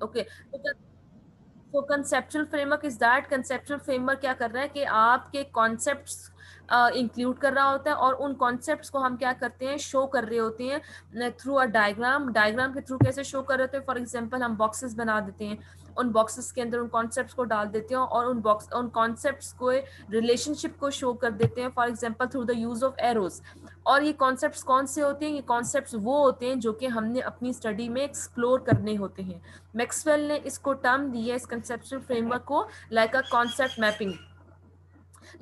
Okay, तो conceptual framework is that, conceptual framework क्या कर रहा है कि आपके कॉन्सेप्ट्स इंक्लूड कर रहा होता है, और उन कॉन्सेप्ट्स को हम क्या करते हैं, शो कर रहे होते हैं थ्रू अ डायग्राम। डायग्राम के थ्रू कैसे शो कर रहे होते हैं, फॉर एग्जांपल हम बॉक्सेस बना देते हैं, उन बॉक्सेस के अंदर उन कॉन्सेप्ट्स को डाल देते हैं, और उन कॉन्सेप्ट्स को रिलेशनशिप को शो कर देते हैं, for example through the use of arrows. और ये कॉन्सेप्ट्स कौन से होते हैं, ये कॉन्सेप्ट्स वो होते हैं जो कि हमने अपनी स्टडी में एक्सप्लोर करने होते हैं। मैक्सवेल ने इसको टर्म दी है, इस कंसेप्चुअल फ्रेमवर्क को, like a concept mapping,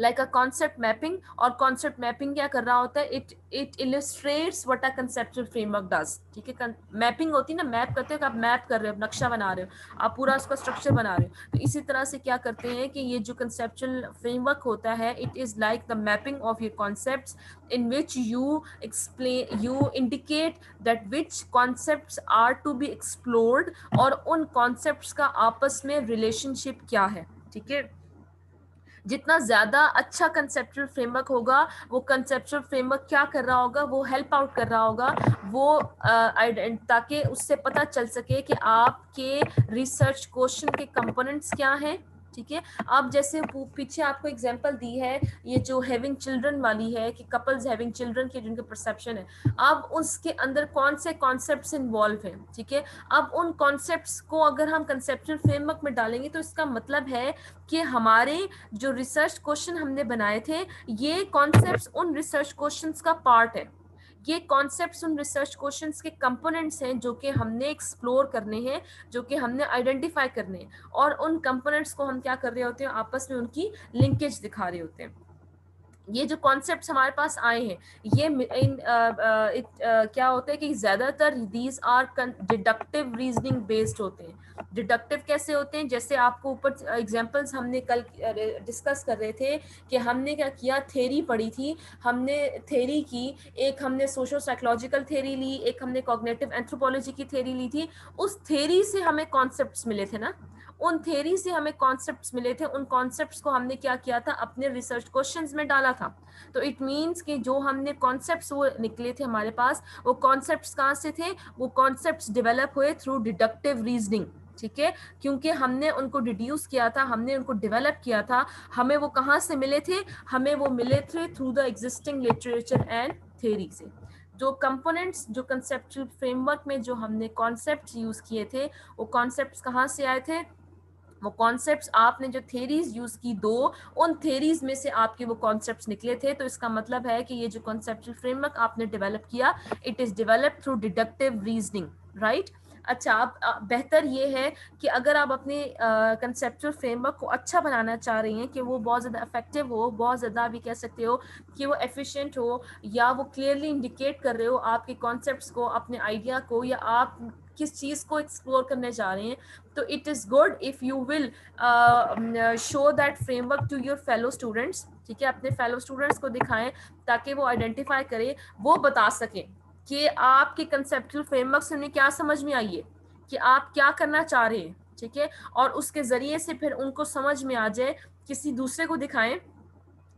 like a concept mapping. और कॉन्सेप्ट मैपिंग क्या कर रहा होता है, it illustrates what a conceptual framework does. ठीक है, मैपिंग होती है ना, मैप करते हो, आप मैप कर रहे हो, नक्शा बना रहे हो, आप पूरा उसका स्ट्रक्चर बना रहे हो। तो इसी तरह से क्या करते हैं कि ये जो कंसेप्चुअल फ्रेमवर्क होता है, it is like the mapping of your concepts, in which you indicate that which concepts are to be explored, और उन concepts का आपस में relationship क्या है। ठीक है, जितना ज्यादा अच्छा कंसेप्चुअल फ्रेमवर्क होगा, वो कंसेप्चुअल फ्रेमवर्क क्या कर रहा होगा, वो हेल्प आउट कर रहा होगा, वो ताकि उससे पता चल सके कि आपके रिसर्च क्वेश्चन के कंपोनेंट्स क्या हैं। ठीक है, अब जैसे पीछे आपको एग्जांपल दी है, ये जो हैविंग चिल्ड्रन वाली है, कि कपल्स हैविंग चिल्ड्रन की जिनके परसेप्शन है, अब उसके अंदर कौन से कॉन्सेप्ट्स इन्वॉल्व हैं। ठीक है, अब उन कॉन्सेप्ट्स को अगर हम कंसेप्चुअल फ्रेमवर्क में डालेंगे, तो इसका मतलब है कि हमारे जो रिसर्च क्वेश्चन हमने बनाए थे, ये कॉन्सेप्ट्स उन रिसर्च क्वेश्चंस का पार्ट है, ये कॉन्सेप्ट्स उन रिसर्च क्वेश्चंस के कंपोनेंट्स हैं जो कि हमने एक्सप्लोर करने हैं, जो कि हमने आइडेंटिफाई करने हैं, और उन कंपोनेंट्स को हम क्या कर रहे होते हैं, आपस में उनकी लिंकेज दिखा रहे होते हैं। ये जो कॉन्सेप्ट्स हमारे पास आए हैं, ये क्या होता है कि ज्यादातर these are deductive reasoning based होते हैं। डिडक्टिव कैसे होते हैं, जैसे आपको ऊपर एग्जांपल्स हमने कल डिस्कस कर रहे थे कि हमने क्या किया, थ्योरी पढ़ी थी, हमने थ्योरी की, एक हमने सोशो साइकोलॉजिकल थ्योरी ली, एक हमने कॉग्निटिव एंथ्रोपोलॉजी की थ्योरी ली थी। उस थ्योरी से हमें कॉन्सेप्ट्स मिले थे ना, उन थ्योरी से हमें कॉन्सेप्ट्स मिले थे, उन कॉन्सेप्ट्स को हमने क्या किया था, अपने रिसर्च क्वेश्चंस में डाला था। तो इट मींस कि जो हमने कॉन्सेप्ट्स वो निकले थे हमारे पास, वो कॉन्सेप्ट्स कहाँ से थे, वो कॉन्सेप्ट्स डेवलप हुए थ्रू डिडक्टिव रीजनिंग। ठीक है, क्योंकि हमने उनको डिड्यूस किया था, हमने उनको डेवलप किया था। हमें वो कहाँ से मिले थे, हमें वो मिले थे through the existing literature and theory से। जो कंपोनेंट्स, जो कंसेप्चुअल फ्रेमवर्क में जो हमने कॉन्सेप्ट्स यूज किए थे, वो कॉन्सेप्ट्स कहाँ से आए थे, वो कॉन्सेप्ट्स आपने जो थेरीज यूज की दो, उन थेरीज में से आपके वो कॉन्सेप्ट्स निकले थे। तो इसका मतलब है कि ये जो कॉन्सेप्चुअल फ्रेमवर्क आपने डेवलप किया, it is develop through deductive reasoning, right. अच्छा, अब बेहतर ये है कि अगर आप अपने कंसेप्चुअल फ्रेमवर्क को अच्छा बनाना चाह रही हैं, कि वो बहुत ज़्यादा इफेक्टिव हो, बहुत ज़्यादा भी कह सकते हो कि वो एफिशिएंट हो, या वो क्लियरली इंडिकेट कर रहे हो आपके कॉन्सेप्ट्स को, अपने आइडिया को, या आप किस चीज़ को एक्सप्लोर करने जा रहे हैं, तो it is good if you will show that framework to your fellow students. ठीक है, अपने फेलो स्टूडेंट्स को दिखाएं, ताकि वो आइडेंटिफाई करें, वो बता सकें कि आपके कंसेप्चुअल फ्रेमवर्क से उन्हें क्या समझ में आई है, कि आप क्या करना चाह रहे हैं। ठीक है, और उसके ज़रिए से फिर उनको समझ में आ जाए, किसी दूसरे को दिखाएं,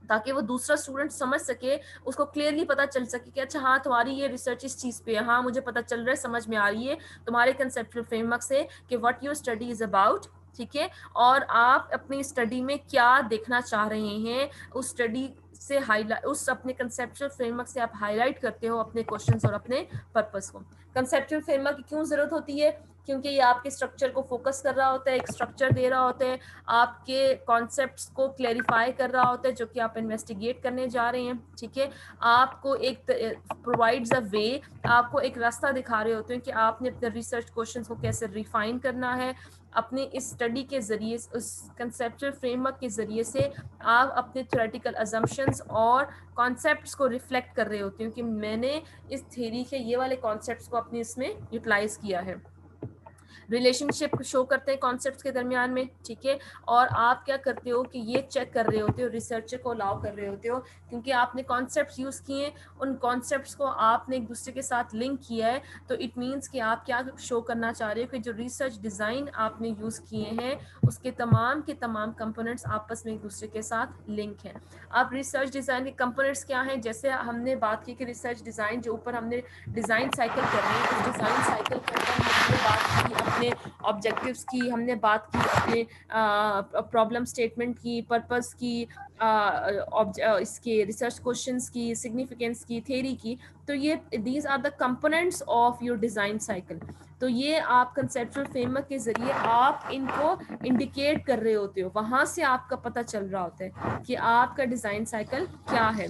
ताकि वो दूसरा स्टूडेंट समझ सके, उसको क्लियरली पता चल सके कि अच्छा हाँ, तुम्हारी ये रिसर्च इस चीज़ पे है, हाँ मुझे पता चल रहा है, समझ में आ रही है तुम्हारे कंसेप्चुअल फ्रेमवर्क से कि what your study is about. ठीक है, और आप अपनी स्टडी में क्या देखना चाह रहे हैं, उस स्टडी से हाईलाइट, उस अपने कंसेप्चुअल फ्रेमवर्क से आप हाईलाइट करते हो अपने क्वेश्चंस और अपने पर्पस को। कंसेप्चुअल फ्रेमवर्क की क्यों जरूरत होती है, क्योंकि ये आपके स्ट्रक्चर को फोकस कर रहा होता है, एक स्ट्रक्चर दे रहा होता है, आपके कॉन्सेप्ट्स को क्लैरिफाई कर रहा होता है जो कि आप इन्वेस्टिगेट करने जा रहे हैं। ठीक है, आपको एक प्रोवाइड्स अ वे, आपको एक रास्ता दिखा रहे होते हैं कि आपने अपने रिसर्च क्वेश्चंस को कैसे रिफाइन करना है। अपने इस स्टडी के जरिए, उस कंसेप्चुअल फ्रेमवर्क के जरिए से आप अपने थ्योरेटिकल अजम्पशंस और कॉन्सेप्ट्स को रिफ्लेक्ट कर रहे होते हैं कि मैंने इस थ्योरी के ये वाले कॉन्सेप्ट्स को अपने इसमें यूटिलाइज किया है। रिलेशनशिप शो करते हैं कॉन्सेप्ट्स के दरमियान में। ठीक है, और आप क्या करते हो कि ये चेक कर रहे होते हो, रिसर्चर को अलाउ कर रहे होते हो, क्योंकि आपने कॉन्सेप्ट्स यूज किए, उन कॉन्सेप्ट्स को आपने एक दूसरे के साथ लिंक किया है। तो इट मीन्स कि आप क्या शो करना चाह रहे हो कि जो रिसर्च डिजाइन आपने यूज किए हैं, उसके तमाम के तमाम कंपोनेंट्स आपस में एक दूसरे के साथ लिंक हैं। अब रिसर्च डिजाइन के कंपोनेंट्स क्या हैं, जैसे हमने बात की कि रिसर्च डिजाइन जो ऊपर हमने डिजाइन साइकिल कर रहे हैं, उस डिजाइन साइकिल के ऊपर हमने बात की अपने ऑब्जेक्टिव्स की, हमने बात की अपने प्रॉब्लम स्टेटमेंट की, पर्पस की, इसके रिसर्च क्वेश्चंस की, सिग्निफिकेंस की, थ्योरी की। तो ये these are the components of your design cycle. तो ये आप कंसेप्चुअल फ्रेमवर्क के ज़रिए आप इनको इंडिकेट कर रहे होते हो, वहाँ से आपका पता चल रहा होता है कि आपका डिज़ाइन साइकिल क्या है।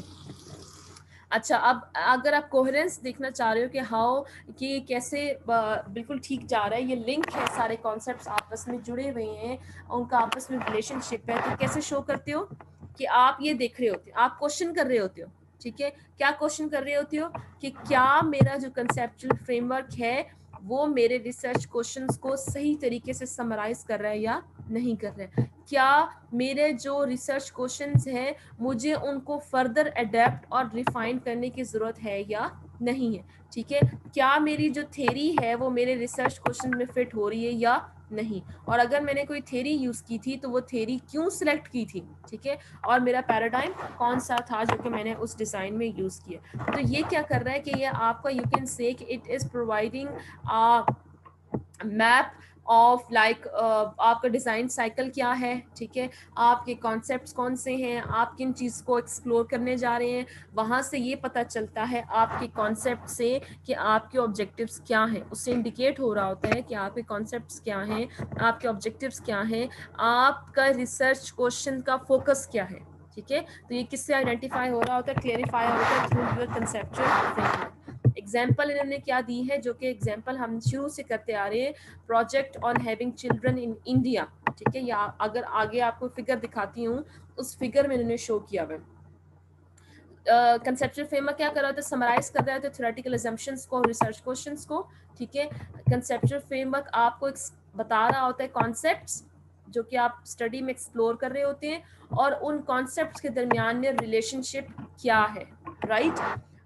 अच्छा, अब अगर आप कोहेरेंस देखना चाह रहे हो कि हाउ कि कैसे बिल्कुल ठीक जा रहा है, ये लिंक है, सारे कॉन्सेप्ट्स आपस में जुड़े हुए हैं, उनका आपस में रिलेशनशिप है, तो कैसे शो करते हो कि आप ये देख रहे होते हो, आप क्वेश्चन कर रहे होते हो, ठीक है। क्या क्वेश्चन कर रहे होते हो कि क्या मेरा जो कंसेप्चुअल फ्रेमवर्क है वो मेरे रिसर्च क्वेश्चंस को सही तरीके से समराइज कर रहा है या नहीं कर रहा है, क्या मेरे जो रिसर्च क्वेश्चंस हैं मुझे उनको फर्दर अडेप्ट और रिफाइन करने की ज़रूरत है या नहीं है, ठीक है। क्या मेरी जो थ्योरी है वो मेरे रिसर्च क्वेश्चन में फिट हो रही है या नहीं, और अगर मैंने कोई थ्योरी यूज़ की थी तो वो थ्योरी क्यों सिलेक्ट की थी, ठीक है, और मेरा पैराडाइम कौन सा था जो कि मैंने उस डिज़ाइन में यूज़ किया। तो ये क्या कर रहा है कि ये आपका, यू कैन से कि it is providing map of like आपका डिज़ाइन साइकिल क्या है, ठीक है, आपके कॉन्सेप्ट्स कौन से हैं, आप किन चीज़ को एक्सप्लोर करने जा रहे हैं, वहाँ से ये पता चलता है आपके कॉन्सेप्ट से कि आपके ऑब्जेक्टिव्स क्या हैं, उससे इंडिकेट हो रहा होता है कि आपके कॉन्सेप्ट्स क्या हैं, आपके ऑब्जेक्टिव्स क्या हैं, आपका रिसर्च क्वेश्चन का फोकस क्या है, ठीक है। तो ये किससे आइडेंटिफाई हो रहा होता है, क्लेरिफाई होता है through your conceptual framework. Example इन्होंने क्या दी है, जो कि एग्जाम्पल हम शुरू से करते आ रहे हैं, project on having children in India, ठीक है, या अगर आगे आपको फिगर दिखाती हूँ, उस फिगर में इन्होंने शो किया हुआ है। कंसेप्चुअल फ्रेमवर्क क्या कर रहा था, समराइज कर रहा था थ्योरेटिकल असम्पशंस को, रिसर्च क्वेश्चंस को, ठीक है। कंसेप्चुअल फ्रेमवर्क आपको बता रहा होता है कॉन्सेप्ट्स जो कि आप स्टडी में एक्सप्लोर कर रहे होते हैं, और उन कॉन्सेप्ट्स के दरमियान में रिलेशनशिप क्या है, राइट।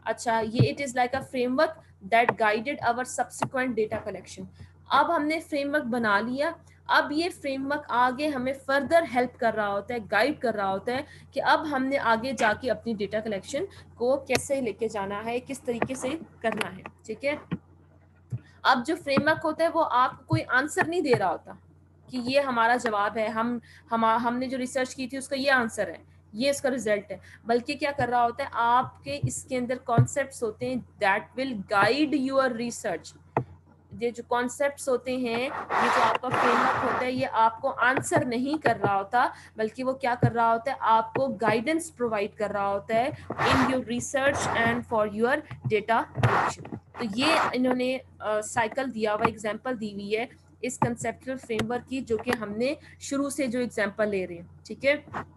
अच्छा, ये it is like a framework that guided our subsequent data collection. अब हमने फ्रेमवर्क बना लिया, अब ये फ्रेमवर्क आगे हमें फर्दर हेल्प कर रहा होता है, गाइड कर रहा होता है कि अब हमने आगे जाके अपनी डेटा कलेक्शन को कैसे लेके जाना है, किस तरीके से करना है, ठीक है। अब जो फ्रेमवर्क होता है वो आपको कोई आंसर नहीं दे रहा होता कि ये हमारा जवाब है, हमने जो रिसर्च की थी उसका ये आंसर है, ये इसका रिजल्ट है, बल्कि क्या कर रहा होता है, आपके इसके अंदर कॉन्सेप्ट्स होते हैं that will guide your research. ये जो कॉन्सेप्ट्स होते हैं, ये जो आपका फ्रेमवर्क होता है, ये आपको आंसर नहीं कर रहा होता, बल्कि वो क्या कर रहा होता है, आपको गाइडेंस प्रोवाइड कर रहा होता है इन your research and for your data collection. तो ये इन्होंने साइकिल दिया हुआ, एग्जांपल दी हुई है इस कंसेप्चुअल फ्रेमवर्क की, जो कि हमने शुरू से जो एग्जांपल ले रहे हैं, ठीक है।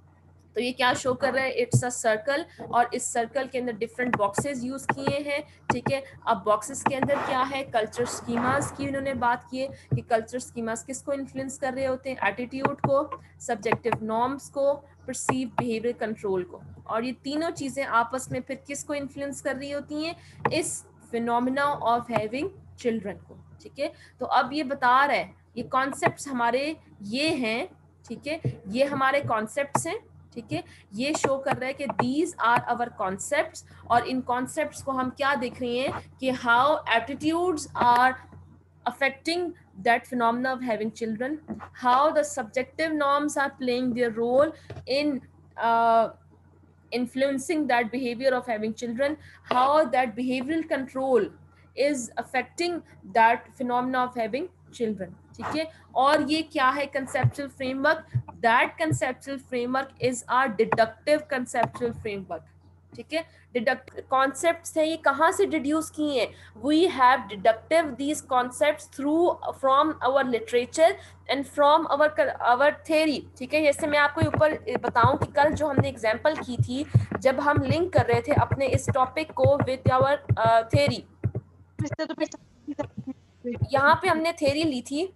तो ये क्या शो कर रहा है, इट्स अ सर्कल, और इस सर्कल के अंदर डिफरेंट बॉक्सेस यूज किए हैं, ठीक है। अब बॉक्सेस के अंदर क्या है, कल्चर स्कीमास की इन्होंने बात की है कि कल्चर स्कीमास किसको इन्फ्लुएंस कर रहे होते हैं, एटीट्यूड को, सब्जेक्टिव नॉर्म्स को, परसीव बिहेवियर कंट्रोल को, और ये तीनों चीजें आपस में फिर किसको इन्फ्लुएंस कर रही होती हैं, इस फिनोमिना ऑफ हैविंग चिल्ड्रन को, ठीक है। तो अब ये बता रहा है, ये कॉन्सेप्ट्स हमारे ये हैं, ठीक है, ये हमारे कॉन्सेप्ट्स हैं, ठीक है, ये शो कर रहा है कि दीज आर अवर कॉन्सेप्ट्स, और इन कॉन्सेप्ट्स को हम क्या देख रहे हैं कि how aptitudes are affecting that phenomena of having children, how the subjective norms are playing their role in influencing that behavior of having children, how that behavioral control is affecting that phenomena of having children, ठीक है। और ये क्या है conceptual framework, that conceptual framework is our deductive conceptual framework, ठीक है। Deduct concepts है, ये कहाँ से डिड्यूस किए हैं, we have deductive these concepts through from our literature and from our theory, ठीक है। जैसे मैं आपको ऊपर बताऊं कि कल जो हमने एग्जांपल की थी, जब हम लिंक कर रहे थे अपने इस टॉपिक को विद आवर थ्योरी, यहाँ पे हमने थ्योरी ली थी,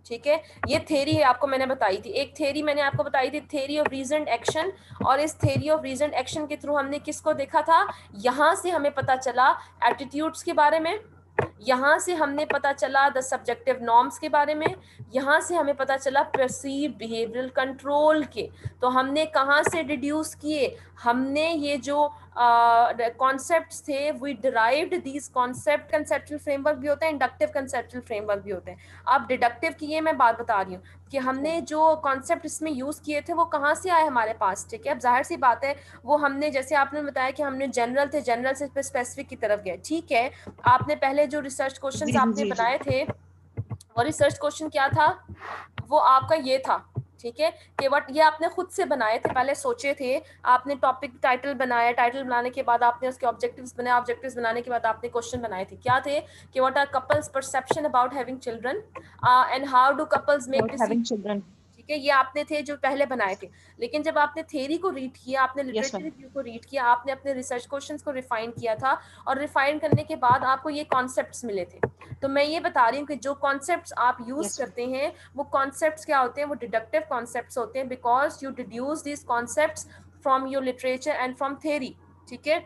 ठीक है। ये थ्योरी है, आपको मैंने बताई थी, एक थ्योरी मैंने आपको बताई थी, थ्योरी ऑफ रीजन एक्शन, और इस थ्योरी ऑफ रीजन एक्शन के थ्रू हमने किसको देखा था, यहाँ से हमें पता चला एटीट्यूड्स के बारे में, यहाँ से हमने पता चला द सब्जेक्टिव नॉर्म्स के बारे में, यहाँ से हमें पता चला परसीव बिहेवियरल कंट्रोल के। तो हमने कहाँ से डिड्यूस किए, हमने ये जो कॉन्सेप्ट्स थे, we derived these concept. Conceptual framework भी होता है, इंडक्टिव कंसेप्चुअल फ्रेमवर्क भी होते हैं। अब डिडक्टिव की ये मैं बात बता रही हूँ कि हमने जो कॉन्सेप्ट इसमें यूज किए थे वो कहाँ से आए हमारे पास, ठीक है। अब जाहिर सी बात है वो हमने, जैसे आपने बताया कि हमने जनरल थे, जनरल से स्पेसिफिक की तरफ गए, ठीक है। आपने पहले जो रिसर्च क्वेश्चंस आपने बनाए थे, और रिसर्च क्वेश्चन क्या था, वो आपका ये था, ठीक है, कि व्हाट, ये आपने खुद से बनाए थे, पहले सोचे थे आपने, टॉपिक टाइटल बनाया, टाइटल बनाने के बाद आपने उसके ऑब्जेक्टिव्स बनाए, ऑब्जेक्टिव्स बनाने के बाद आपने क्वेश्चन बनाए थे, क्या थे कि what are couples perception about having children and how do couples make decision, ठीक है। ये आपने थे जो पहले बनाए थे। लेकिन जब आपने थ्योरी को रीड किया, आपने लिटरेचर रिव्यू को रीड किया, आपने अपने रिसर्च क्वेश्चंस को रिफाइन किया था, और रिफाइन करने के बाद आपको ये कॉन्सेप्ट्स मिले थे। तो मैं ये बता रही हूँ कि जो कॉन्सेप्ट्स आप यूज करते हैं वो कॉन्सेप्ट्स क्या होते हैं, वो डिडक्टिव कॉन्सेप्ट्स होते हैं, because you deduce this concepts from your literature and from theory, ठीक है।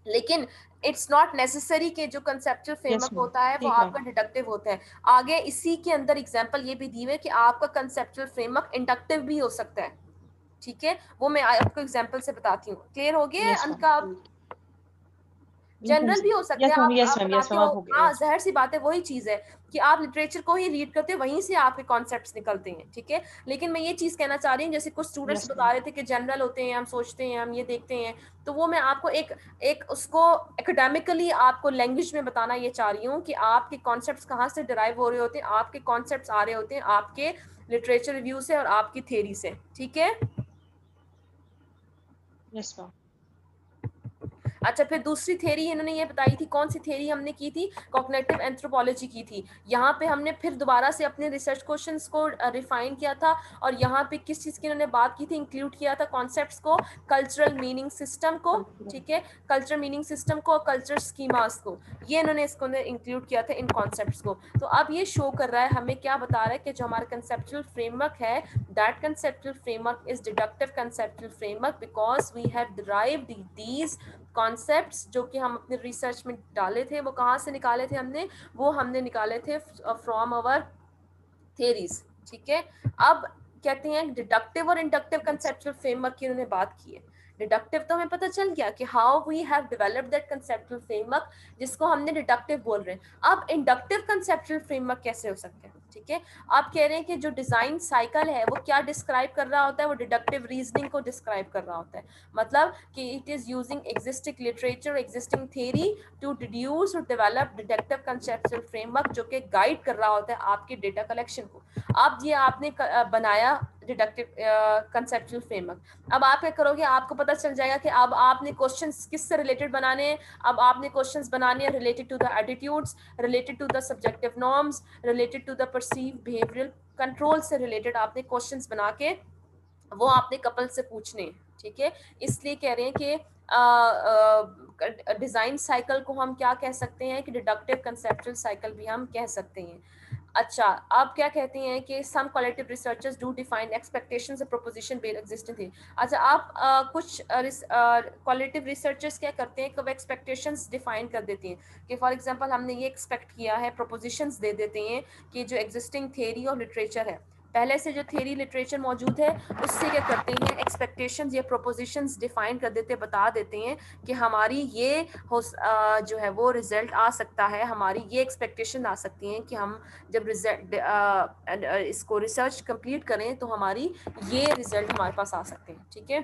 लेकिन इट्स नॉट नेसेसरी कि जो कंसेप्चुअल फ्रेमवर्क होता है वो आपका डिडक्टिव होता है। आगे इसी के अंदर एग्जांपल ये भी दी हुई है कि आपका कंसेप्चुअल फ्रेमवर्क इंडक्टिव भी हो सकता है, ठीक है। वो मैं आपको एग्जांपल से बताती हूँ। क्लियर हो गया अनका? जनरल भी हो सकता है, आप बनाते हो, हाँ, जाहिर सी बात है, वही चीज है कि आप लिटरेचर को ही रीड करते हो, वहीं से आपके कॉन्सेप्ट्स निकलते हैं, ठीक है। लेकिन मैं ये चीज कहना चाह रही हूँ, जैसे कुछ स्टूडेंट्स बता रहे थे कि जनरल होते हैं, हम सोचते हैं, हम ये देखते हैं, तो वो मैं आपको एक एक उसको एकेडमिकली आपको लैंग्वेज में बताना ये चाह रही हूँ कि आपके कॉन्सेप्ट्स कहाँ से डिराइव हो रहे होते हैं, आपके कॉन्सेप्ट्स आ रहे होते हैं आपके लिटरेचर रिव्यू से और आपकी थ्योरी से, ठीक है। Yes ma'am. अच्छा, फिर दूसरी थ्योरी इन्होंने ये बताई थी, कौन सी थ्योरी हमने की थी, कॉग्निटिव एंथ्रोपोलॉजी की थी। यहाँ पे हमने फिर दोबारा से अपने रिसर्च क्वेश्चंस को रिफाइन किया था, और यहाँ पे किस चीज़ की इन्होंने बात की थी, इंक्लूड किया था कॉन्सेप्ट्स को, कल्चरल मीनिंग सिस्टम को, ठीक है, कल्चर मीनिंग सिस्टम को और कल्चर स्कीमास को, ये इन्होंने इसको इंक्लूड किया था इन कॉन्सेप्ट्स को। तो अब ये शो कर रहा है हमें, क्या बता रहा है कि जो हमारा कंसेप्चुअल फ्रेमवर्क है, that conceptual framework is deductive conceptual framework, because we have derived these concepts जो कि हम अपने रिसर्च में डाले थे। वो कहाँ से निकाले थे हमने, वो हमने निकाले थे फ्रॉम आवर थ्योरीज, ठीक है। अब कहते हैं डिडक्टिव और इंडक्टिव कंसेप्चुअल फ्रेमवर्क की उन्होंने बात की है। डिडक्टिव तो हमें पता चल गया कि how we have developed that conceptual framework, जिसको हमने डिडक्टिव बोल रहे हैं। अब इंडक्टिव कंसेप्चुअल फ्रेमवर्क कैसे हो सकते हैं, ठीक है। आप कह रहे हैं कि जो डिजाइन साइकिल है वो क्या डिस्क्राइब कर रहा होता है, वो डिडक्टिव रीजनिंग को डिस्क्राइब कर रहा होता है। मतलब कि it is using existing literature, existing theory to deduce और डेवलप डिडक्टिव कंसेप्चुअल फ्रेमवर्क, जो कि गाइड कर रहा होता है आपके डेटा कलेक्शन को। अब ये आपने बनाया डिडक्टिव कंसेप्चुअल फ्रेमवर्क। अब आप क्या करोगे, आपको पता चल जाएगा कि अब आपने क्वेश्चंस किससे रिलेटेड बनाने हैं। अब आपने क्वेश्चंस बनाने हैं related to the attitudes, related to the subjective norms, related to the perceive behavioural control से रिलेटेड आपने क्वेश्चंस बना के वो आपने कपल से पूछने हैं, ठीक है। इसलिए कह रहे हैं कि डिजाइन साइकिल को हम क्या कह सकते हैं कि डिडक्टिव कंसेप्चुअल साइकिल भी हम कह सकते हैं। अच्छा, आप क्या कहते हैं कि some qualitative researchers do define expectations of proposition based existing थी। अच्छा, आप कुछ क्वालिटेटिव रिसर्चर्स क्या करते हैं कि वो एक्सपेक्टेशंस डिफाइन कर देते हैं कि फॉर एग्जांपल हमने ये एक्सपेक्ट किया है, प्रोपोजिशंस दे देते हैं कि जो एग्जिस्टिंग थ्योरी और लिटरेचर है, पहले से जो थ्योरी लिटरेचर मौजूद है, उससे क्या करते हैं एक्सपेक्टेशंस या प्रोपोजिशंस डिफाइन कर देते, बता देते हैं कि हमारी ये जो है वो रिजल्ट आ सकता है, हमारी ये एक्सपेक्टेशन आ सकती हैं कि हम जब रिजल्ट इसको रिसर्च कंप्लीट करें तो हमारी ये रिजल्ट हमारे पास आ सकते हैं, ठीक है।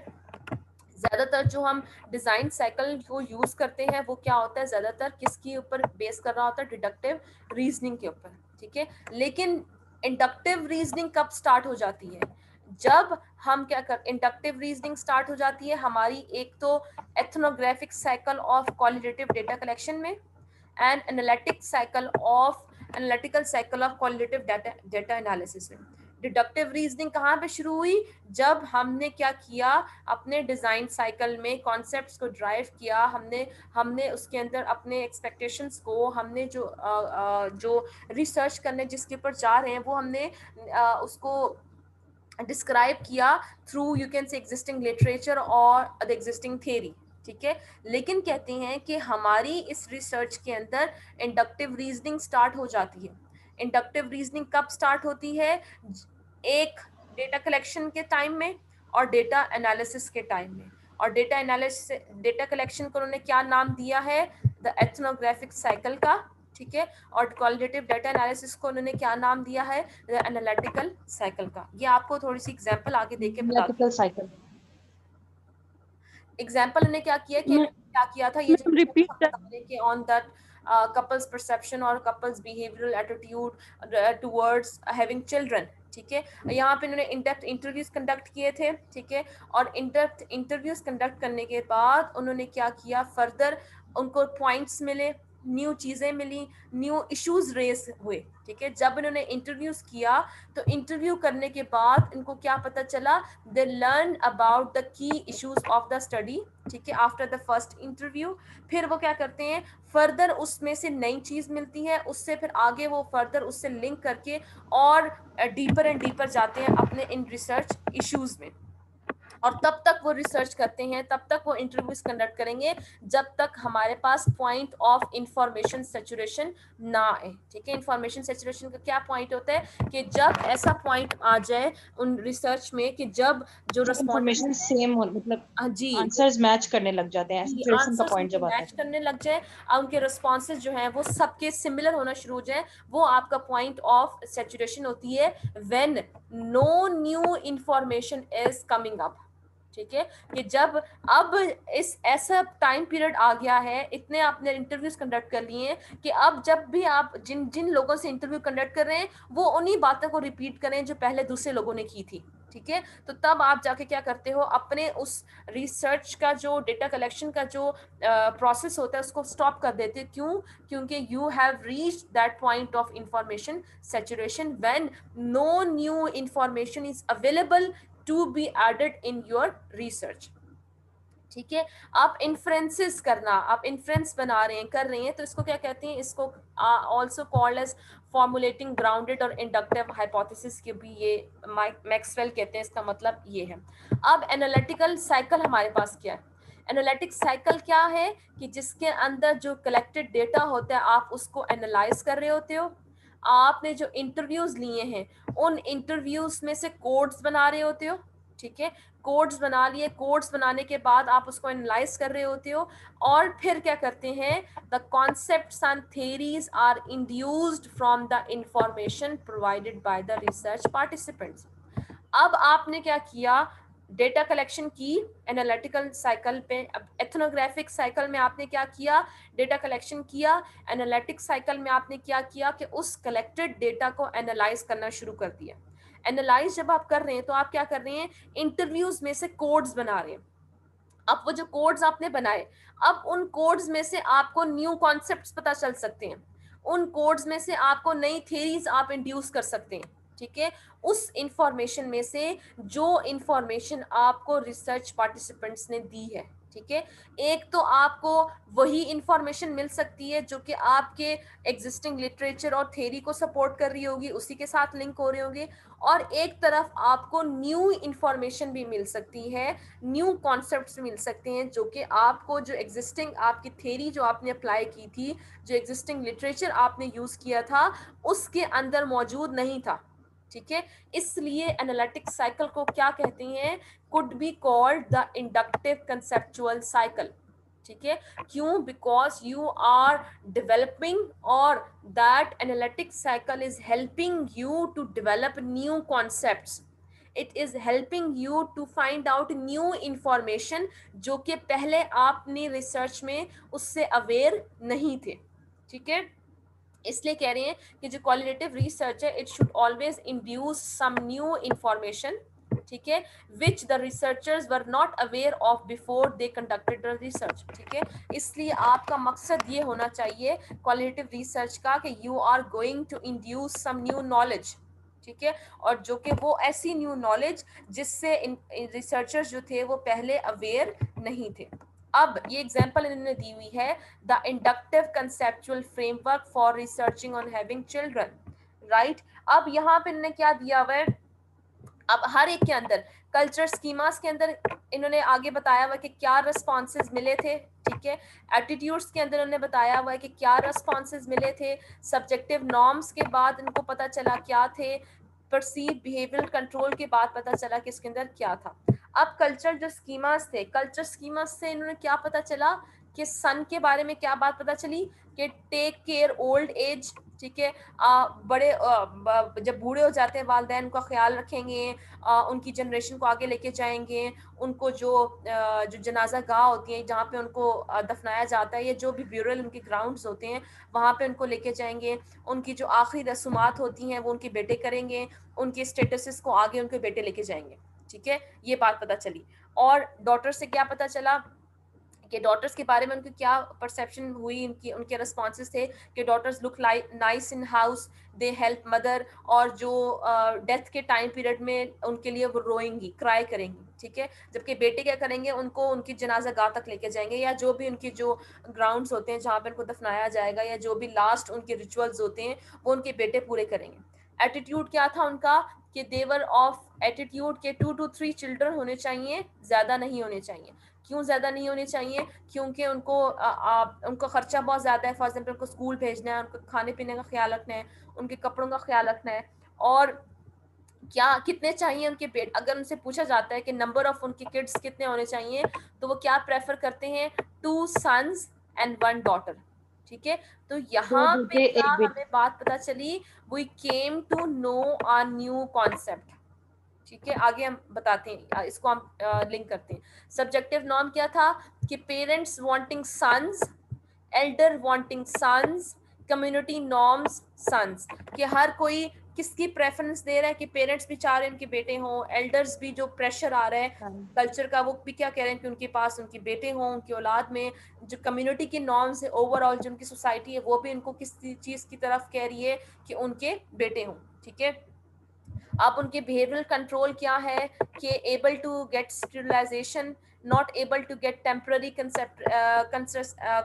ज़्यादातर जो हम डिज़ाइन साइकिल को यूज़ करते हैं वो क्या होता है, ज़्यादातर किसके ऊपर बेस कर रहा होता है, डिडक्टिव रीजनिंग के ऊपर, ठीक है। लेकिन इंडक्टिव रीजनिंग कब स्टार्ट हो जाती है, जब हम क्या कर, इंडक्टिव रीजनिंग स्टार्ट हो जाती है हमारी एक तो ethnographic cycle of qualitative data collection में, and analytical cycle of qualitative data analysis में। डिडक्टिव रीजनिंग कहाँ पे शुरू हुई, जब हमने क्या किया, अपने डिजाइन साइकिल में कॉन्सेप्ट्स को ड्राइव किया, हमने उसके अंदर अपने एक्सपेक्टेशंस को, हमने जो रिसर्च करने जिसके ऊपर जा रहे हैं वो हमने उसको डिस्क्राइब किया through you can say existing literature और द एग्जिस्टिंग थ्योरी, ठीक है। लेकिन कहते हैं कि हमारी इस रिसर्च के अंदर इंडक्टिव रीजनिंग स्टार्ट हो जाती है। इंडक्टिव रीजनिंग कब स्टार्ट होती है, एक डेटा कलेक्शन के टाइम में और डेटा एनालिसिस के टाइम में। और डेटा एनालिसिस, डेटा कलेक्शन को उन्होंने क्या नाम दिया है, द एथनोग्राफिक साइकिल का, ठीक है। और क्वालिटेटिव डाटा एनालिसिस को उन्होंने क्या नाम दिया है, द एनालिटिकल साइकिल का। ये आपको थोड़ी सी एग्जांपल आगे देके बताती हूँ। साइकिल। एग्जाम्पल ने क्या किया कि क्या किया था, ये जो रिपीट दैट। बता रहे कि on that couples perception or couples behavioral attitude towards having children, ठीक है। यहाँ पे इन्होंने इन-डेप्थ इंटरव्यूज कंडक्ट किए थे, ठीक है। और इन-डेप्थ इंटरव्यूज कंडक्ट करने के बाद उन्होंने क्या किया, फर्दर उनको पॉइंट्स मिले, न्यू चीजें मिली, न्यू इश्यूज रेस हुए, ठीक है। जब इन्होंने इंटरव्यूज किया तो इंटरव्यू करने के बाद इनको क्या पता चला, they learn about the key issues of the study, ठीक है, आफ्टर द फर्स्ट इंटरव्यू। फिर वो क्या करते हैं, फर्दर उसमें से नई चीज मिलती है, उससे फिर आगे वो फर्दर उससे लिंक करके और डीपर एंड डीपर जाते हैं अपने इन रिसर्च इश्यूज में। और तब तक वो रिसर्च करते हैं, तब तक वो इंटरव्यूज कंडक्ट करेंगे जब तक हमारे पास पॉइंट ऑफ इंफॉर्मेशन सैचुरेशन ना आए, ठीक है। इंफॉर्मेशन सैचुरेशन का क्या पॉइंट होता है कि जब ऐसा पॉइंट आ जाए उन रिसर्च में कि जब जो इंफॉर्मेशन सेम हो, मतलब जी आंसर्स मैच करने लग जाते हैं, सैचुरेशन का आंसर्स पॉइंट जब आता मैच है। करने लग जाए, उनके रिस्पॉन्सेज जो हैं वो सबके सिमिलर होना शुरू हो जाए, वो आपका पॉइंट ऑफ सैचुरेशन होती है when no new information is coming up, ठीक है। कि जब अब इस ऐसा टाइम पीरियड आ गया है, इतने आपने इंटरव्यूज कंडक्ट कर लिए हैं कि अब जब भी आप जिन जिन लोगों से इंटरव्यू कंडक्ट कर रहे हैं वो उन्हीं बातों को रिपीट करें जो पहले दूसरे लोगों ने की थी, ठीक है। तो तब आप जाके क्या करते हो, अपने उस रिसर्च का जो डेटा कलेक्शन का जो प्रोसेस होता है उसको स्टॉप कर देते हो। क्यों? क्योंकि you have reached that point of information saturation when no new information is available to be added in your research, ठीक है। आप इन्फ्रेंसेस करना, आप इन्फ्रेंस बना रहे हैं, कर रहे हैं, तो इसको क्या कहते हैं, इसको also called as formulating grounded और इंडक्टिव हाइपोथेसिस के भी ये मैक्सवेल कहते हैं, इसका मतलब ये है। अब एनालिटिकल साइकिल हमारे पास क्या है, एनालिटिक साइकिल क्या है कि जिसके अंदर जो कलेक्टेड डेटा होता है आप उसको एनालाइज कर रहे होते हो, आपने जो इंटरव्यूज लिए हैं उन इंटरव्यूज में से कोड्स बना रहे होते हो, ठीक है। कोड्स बना लिए, कोड्स बनाने के बाद आप उसको एनालाइज कर रहे होते हो, और फिर क्या करते हैं, the concepts and theories are induced from the information provided by the research participants. अब आपने क्या किया, डेटा कलेक्शन की एनालिटिकल साइकिल पे। अब एथनोग्राफिक साइकिल में आपने क्या किया, डेटा कलेक्शन किया। एनालिटिक साइकिल में आपने क्या किया कि उस कलेक्टेड डेटा को एनालाइज करना शुरू कर दिया। एनालाइज जब आप कर रहे हैं तो आप क्या कर रहे हैं, इंटरव्यूज में से कोड्स बना रहे हैं। अब वो जो कोड्स आपने बनाए, अब उन कोड्स में से आपको न्यू कॉन्सेप्ट्स पता चल सकते हैं, उन कोड्स में से आपको नई थ्योरीज आप इंड्यूस कर सकते हैं, ठीक है। उस इंफॉर्मेशन में से जो इंफॉर्मेशन आपको रिसर्च पार्टिसिपेंट्स ने दी है, ठीक है। एक तो आपको वही इंफॉर्मेशन मिल सकती है जो कि आपके एग्जिस्टिंग लिटरेचर और थ्योरी को सपोर्ट कर रही होगी, उसी के साथ लिंक हो रही होगी, और एक तरफ आपको न्यू इंफॉर्मेशन भी मिल सकती है, न्यू कॉन्सेप्ट्स मिल सकते हैं जो कि आपको जो एग्जिस्टिंग आपकी थ्योरी जो आपने अप्लाई की थी, जो एग्जिस्टिंग लिटरेचर आपने यूज किया था उसके अंदर मौजूद नहीं था, ठीक है। इसलिए एनालिटिक साइकिल को क्या कहते हैं, could be called the inductive conceptual cycle, ठीक है। क्यों? बिकॉज यू आर डेवलपिंग, और that analytic cycle is helping you to develop new concepts, it is helping you to find out new information जो कि पहले आपने रिसर्च में उससे अवेयर नहीं थे, ठीक है। इसलिए कह रहे हैं कि जो क्वालिटेटिव रिसर्च है, it should always induce some new information, ठीक है, which the researchers were not aware of before they conducted the research, ठीक है। इसलिए आपका मकसद ये होना चाहिए क्वालिटेटिव रिसर्च का कि you are going to induce some new knowledge, ठीक है, और जो कि वो ऐसी न्यू नॉलेज जिससे रिसर्चर्स जो थे वो पहले अवेयर नहीं थे। अब ये एग्जांपल इन्होंने दी हुई है, the inductive conceptual framework for researching on having children, right. अब यहाँ पे इन्होंने क्या दिया हुआ है, अब हर एक के अंदर कल्चर स्कीमास के अंदर इन्होंने आगे बताया हुआ कि क्या रिस्पॉन्सेज मिले थे, ठीक है। एटीट्यूड्स के अंदर इन्होंने बताया हुआ है कि क्या रिस्पॉन्सेज मिले थे। सब्जेक्टिव नॉर्म्स के बाद इनको पता चला क्या थे। परसीव बिहेवियरल कंट्रोल के बाद पता चला कि इसके अंदर क्या था। अब कल्चर जो स्कीमास थे, कल्चर स्कीमास से इन्होंने क्या पता चला कि सन के बारे में क्या बात पता चली कि टेक केयर ओल्ड एज, ठीक है, बड़े जब बूढ़े हो जाते हैं वालिदैन का ख्याल रखेंगे, उनकी जनरेशन को आगे लेके जाएंगे, उनको जो जनाजा गाह होती है जहाँ पे उनको दफनाया जाता है, या जो भी ब्यूरल उनके ग्राउंड्स होते हैं वहाँ पे उनको लेके जाएंगे, उनकी जो आखिरी रसूमात होती हैं वो उनके बेटे करेंगे, उनके स्टेटसेस को आगे उनके बेटे लेके जाएंगे, ठीक है, ये बात पता चली। और डॉटर से क्या पता चला कि डॉटर्स के बारे में उनकी क्या परसेप्शन हुई, उनकी उनके रिस्पॉन्सेज थे कि daughters look like nice in house, they help mother, और जो डेथ के टाइम पीरियड में उनके लिए वो रोएंगी, क्राई करेंगी, ठीक है, जबकि बेटे क्या करेंगे, उनको उनकी जनाजा गाह तक लेके जाएंगे, या जो भी उनकी जो ग्राउंड्स होते हैं जहाँ पे उनको दफनाया जाएगा, या जो भी लास्ट उनके रिचुअल्स होते हैं वो उनके बेटे पूरे करेंगे। एटीट्यूड क्या था उनका कि देवर ऑफ एटीट्यूड के 2 to 3 चिल्ड्रन होने चाहिए, ज़्यादा नहीं होने चाहिए। क्यों ज़्यादा नहीं होने चाहिए? क्योंकि उनको खर्चा बहुत ज़्यादा है, फॉर एग्जाम्पल उनको स्कूल भेजना है, उनको खाने पीने का ख्याल रखना है, उनके कपड़ों का ख्याल रखना है, और क्या कितने चाहिए उनके पेट, अगर उनसे पूछा जाता है कि नंबर ऑफ उनके किड्स कितने होने चाहिए, तो वो क्या प्रेफर करते हैं, 2 sons and 1 daughter, ठीक है। तो दो यहाँ पे बेटे क्या एक बेटी। हमें बात पता चली, we came to know a new concept, ठीक है, आगे हम बताते हैं, इसको हम लिंक करते हैं। सब्जेक्टिव नॉर्म क्या था कि parents wanting sons, elder wanting sons, community norms sons, कि हर कोई किसकी प्रेफरेंस दे रहा है कि पेरेंट्स भी चाह रहे हैं उनके बेटे हों, एल्डर्स भी जो प्रेशर आ रहा है कल्चर का वो भी क्या कह रहे हैं कि उनके पास उनके बेटे हों, उनकी औलाद में जो कम्युनिटी की नॉर्म्स है, ओवरऑल जो उनकी सोसाइटी है वो भी उनको किस चीज़ की तरफ कह रही है कि उनके बेटे हों, ठीक है। अब उनके बिहेवियरल कंट्रोल क्या है कि able to get sterilisation, not able to get temporary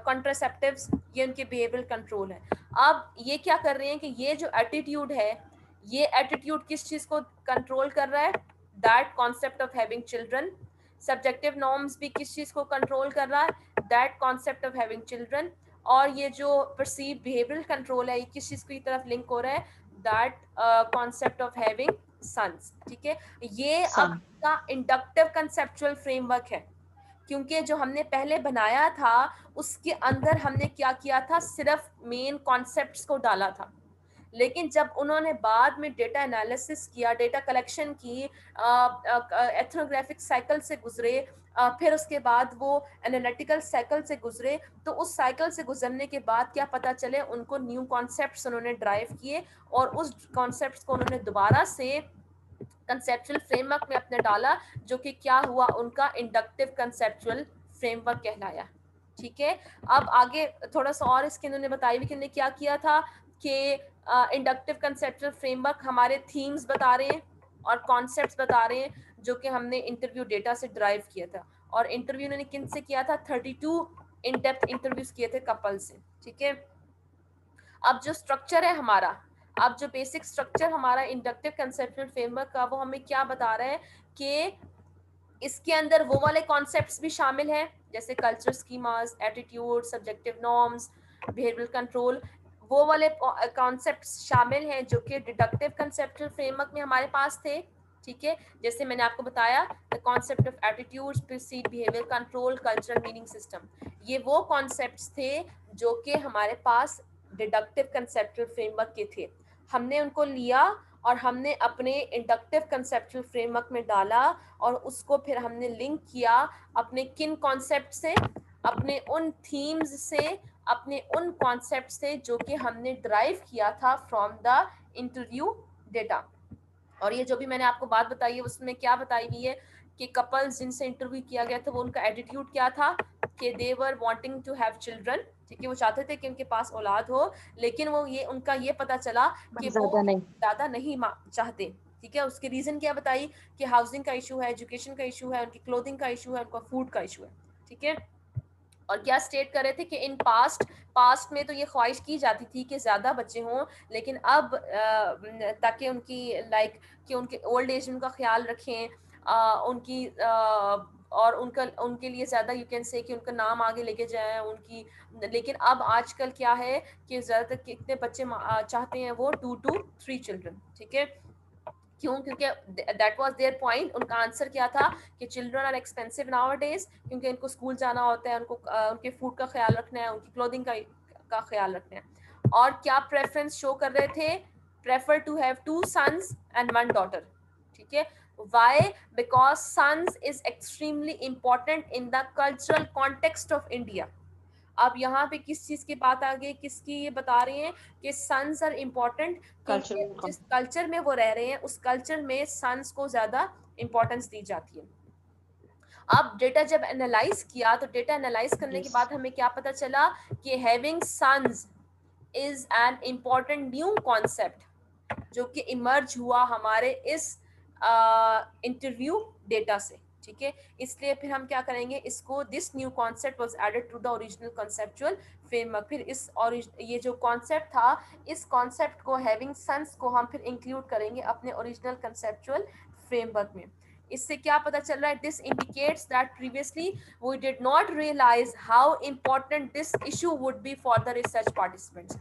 contraceptives, ये उनके बिहेवियरल कंट्रोल है। अब ये क्या कर रहे हैं कि ये जो एटीट्यूड है, ये एटीट्यूड किस चीज़ को कंट्रोल कर रहा है, that concept of having children. Subjective norms भी किस चीज़ को कंट्रोल कर रहा है, that concept of having children. और ये जो परसीव बिहेवियरल कंट्रोल है ये किस चीज़ की तरफ लिंक हो रहा है, that concept of having sons, ठीक है। ये अब सन। का इंडक्टिव कंसेप्चुअल फ्रेमवर्क है, क्योंकि जो हमने पहले बनाया था उसके अंदर हमने क्या किया था, सिर्फ मेन कॉन्सेप्ट्स को डाला था, लेकिन जब उन्होंने बाद में डेटा एनालिसिस किया, डेटा कलेक्शन की, एथनोग्राफिक साइकिल से गुजरे, फिर उसके बाद वो एनालिटिकल साइकिल से गुजरे, तो उस साइकिल से गुजरने के बाद क्या पता चले, उनको न्यू कॉन्सेप्ट्स उन्होंने ड्राइव किए, और उस कॉन्सेप्ट्स को उन्होंने दोबारा से कंसेप्चुअल फ्रेमवर्क में अपने डाला, जो कि क्या हुआ, उनका इंडक्टिव कंसेप्चुअल फ्रेमवर्क कहलाया, ठीक है। अब आगे थोड़ा सा और इसके उन्होंने बताया भी कि उन्होंने क्या किया था कि इंडक्टिव कंसेप्चुअल फ्रेमवर्क हमारे थीम्स बता रहे हैं और कॉन्सेप्ट्स बता रहे हैं, जो कि हमने इंटरव्यू डेटा से ड्राइव किया था, और इंटरव्यू उन्होंने किन से किया था, 32 इन डेप्थ इंटरव्यूज किए थे कपल से, ठीक है। अब जो स्ट्रक्चर है हमारा, अब जो बेसिक स्ट्रक्चर हमारा इंडक्टिव कंसेप्चुअल फ्रेमवर्क का, वो हमें क्या बता रहा है कि इसके अंदर वो वाले कॉन्सेप्ट्स भी शामिल हैं जैसे culture schemas, attitude, subjective norms, behavioural control, वो वाले कॉन्सेप्ट्स शामिल हैं जो कि डिडक्टिव कंसेप्चुअल फ्रेमवर्क में हमारे पास थे, ठीक है। जैसे मैंने आपको बताया, the concept of attitudes preceded behaviour control, cultural meaning system, ये वो कॉन्सेप्ट्स थे जो कि हमारे पास डिडक्टिव कंसेप्चुअल फ्रेमवर्क के थे। हमने उनको लिया और हमने अपने इंडक्टिव कंसेप्चुअल फ्रेमवर्क में डाला, और उसको फिर हमने लिंक किया अपने किन कॉन्सेप्ट से, अपने उन थीम्स से, अपने उन कॉन्सेप्ट से जो कि हमने ड्राइव किया था फ्रॉम द इंटरव्यू डेटा। और ये जो भी मैंने आपको बात बताई है उसमें क्या बताई हुई है कि कपल्स जिनसे इंटरव्यू किया गया था वो उनका एटीट्यूड क्या था कि दे वर वांटिंग टू हैव चिल्ड्रन, ठीक है, वो चाहते थे कि उनके पास औलाद हो, लेकिन वो ये उनका ये पता चला कि वो ज्यादा नहीं। ज़्यादा नहीं चाहते, ठीक है। उसकी रीज़न क्या बताई कि हाउसिंग का इशू है, एजुकेशन का इशू है, उनकी क्लोथिंग का इशू है, उनका फूड का इशू है, ठीक है। और क्या स्टेट कर रहे थे कि इन पास्ट में तो ये ख्वाहिश की जाती थी कि ज़्यादा बच्चे हों, लेकिन अब ताकि उनकी लाइक कि उनके ओल्ड एज में उनका ख्याल रखें, उनकी और उनका उनके लिए ज़्यादा यू कैन से कि उनका नाम आगे लेके जाएं उनकी। लेकिन अब आजकल क्या है कि ज़्यादातर कितने बच्चे चाहते हैं वो 2 to 3 चिल्ड्रन, ठीक है। क्यों? क्योंकि दैट वाज देयर पॉइंट। उनका आंसर क्या था कि चिल्ड्रन आर एक्सपेंसिव नाउअडेज, क्योंकि इनको स्कूल जाना होता है, उनको उनके फूड का ख्याल रखना है, उनकी क्लोथिंग का ख्याल रखना है। और क्या प्रेफरेंस शो कर रहे थे? Prefer to have 2 sons and 1 daughter. ठीक है, why? Because sons is extremely important in the cultural context of India. अब यहाँ पे किस चीज की बात आ गई, किसकी ये बता रहे हैं कि सन्स आर इम्पोर्टेंट, क्योंकि जिस कल्चर में वो रह रहे हैं उस कल्चर में सन्स को ज्यादा इम्पोर्टेंस दी जाती है। अब डेटा जब एनालाइज किया तो डेटा एनालाइज करने के बाद हमें क्या पता चला कि having sons is an important new concept जो कि इमर्ज हुआ हमारे इस इंटरव्यू डेटा से। ठीक है, इसलिए फिर हम क्या करेंगे, इसको this new concept was added to the original conceptual framework. फिर इस ये जो कॉन्सेप्ट था, इस कॉन्सेप्ट को हैविंग सन्स को हम फिर इंक्लूड करेंगे अपने ओरिजिनल कॉन्सेप्चुअल फ्रेमवर्क में। इससे क्या पता चल रहा है? This indicates that previously we did not realise how important this issue would be for the research participants.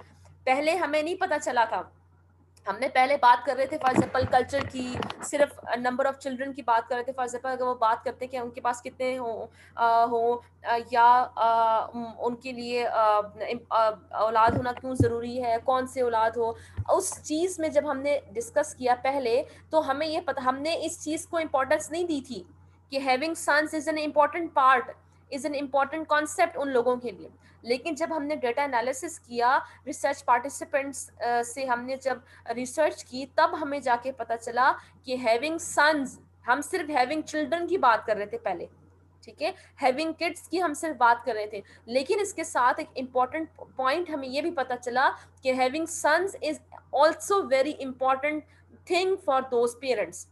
पहले हमें नहीं पता चला था। हमने पहले बात कर रहे थे फॉर एग्जाम्पल कल्चर की, सिर्फ नंबर ऑफ चिल्ड्रन की बात कर रहे थे। फॉर एग्जाम्पल अगर वो बात करते कि उनके पास कितने हो या उनके लिए औलाद होना क्यों ज़रूरी है, कौन से औलाद हो, उस चीज़ में जब हमने डिस्कस किया पहले, तो हमें ये पता, हमने इस चीज़ को इम्पोर्टेंस नहीं दी थी कि having sons is an important part, is an important concept उन लोगों के लिए। लेकिन जब हमने डेटा एनालिसिस किया, रिसर्च पार्टिसिपेंट्स से हमने जब रिसर्च की, तब हमें जाके पता चला कि हैविंग सन्स, हम सिर्फ हैविंग चिल्ड्रन की बात कर रहे थे पहले। ठीक है, हैविंग किड्स की हम सिर्फ बात कर रहे थे, लेकिन इसके साथ एक इम्पॉर्टेंट पॉइंट हमें ये भी पता चला कि having sons is also very important thing for those parents.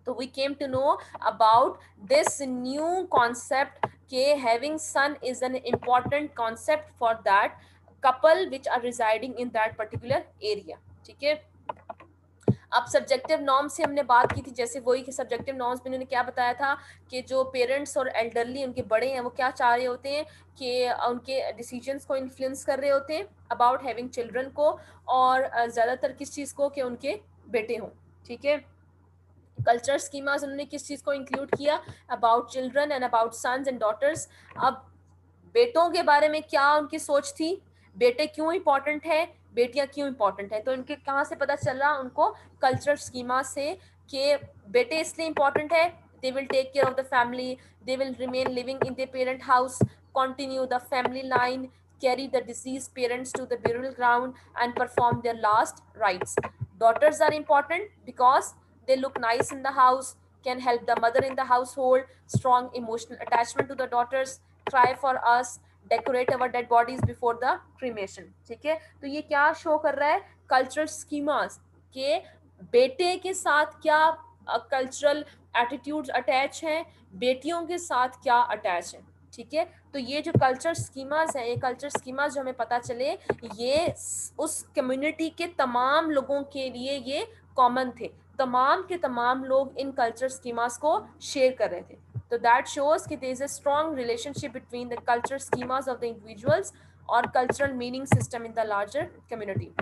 तो we came to know about this new concept कि having son is an important concept for that couple which are residing in that particular area। ठीक है, अब subjective norms से हमने बात की थी, जैसे वही कि सब्जेक्टिव नॉर्म्स में उन्होंने क्या बताया था कि जो पेरेंट्स और एल्डरली उनके बड़े हैं वो क्या चाह रहे होते हैं कि उनके डिसीजंस को इन्फ्लुएंस कर रहे होते हैं अबाउट हैविंग चिल्ड्रन को, और ज़्यादातर किस चीज़ को, कि उनके बेटे हों। ठीक है, कल्चर स्कीमास उन्होंने किस चीज़ को इंक्लूड किया, about children and about sons and daughters. अब बेटों के बारे में क्या उनकी सोच थी, बेटे क्यों इंपॉर्टेंट है, बेटियां क्यों इंपॉर्टेंट है, तो इनके कहाँ से पता चल रहा उनको, कल्चर स्कीमा से, कि बेटे इसलिए इंपॉर्टेंट है, they will take care of the family, they will remain living in their parent house, continue the family line, carry the deceased parents to the burial ground and perform their last rites. Daughters are important because they look nice in the house, can help the mother in the household, strong emotional attachment to the daughters, cry for us, decorate our dead bodies before the cremation। ठीक है, तो ये क्या show कर रहा है, cultural schemas के बेटे के साथ क्या कल्चरल एटीट्यूड्स अटैच हैं, बेटियों के साथ क्या अटैच है। ठीक है, तो ये जो कल्चर स्कीमास हैं, ये कल्चर स्कीमास जो हमें पता चले, ये उस कम्युनिटी के तमाम लोगों के लिए ये कॉमन थे, तमाम के तमाम लोग इन कल्चर स्कीमास को शेयर कर रहे थे। तो दैट शोज कि there is a strong relationship between the culture schemas of the individuals और cultural meaning system in the larger community.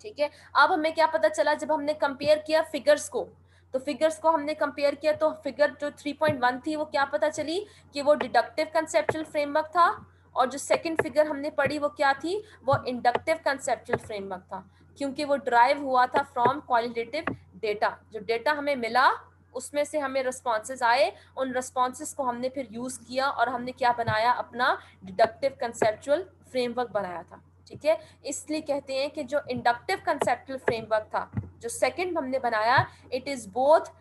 ठीक है, अब हमें क्या पता चला, जब हमने कंपेयर किया फिगर्स को, तो फिगर्स को हमने कंपेयर किया, तो फिगर जो 3.1 थी वो क्या पता चली कि वो डिडक्टिव कंसेप्चुअल फ्रेमवर्क था, और जो सेकंड फिगर हमने पढ़ी वो क्या थी, वो इंडक्टिव कंसेप्चुअल फ्रेमवर्क था, क्योंकि वो ड्राइव हुआ था फ्रॉम क्वालिटेटिव डेटा। जो डेटा हमें मिला उसमें से हमें रिस्पॉन्सेज आए, उन रिस्पॉन्सेज को हमने फिर यूज़ किया और हमने क्या बनाया, अपना डिडक्टिव कंसेप्चुअल फ्रेमवर्क बनाया था। ठीक है, इसलिए कहते हैं कि जो इंडक्टिव कंसेप्चुअल फ्रेमवर्क था, जो सेकंड हमने बनाया, इट इज बोथ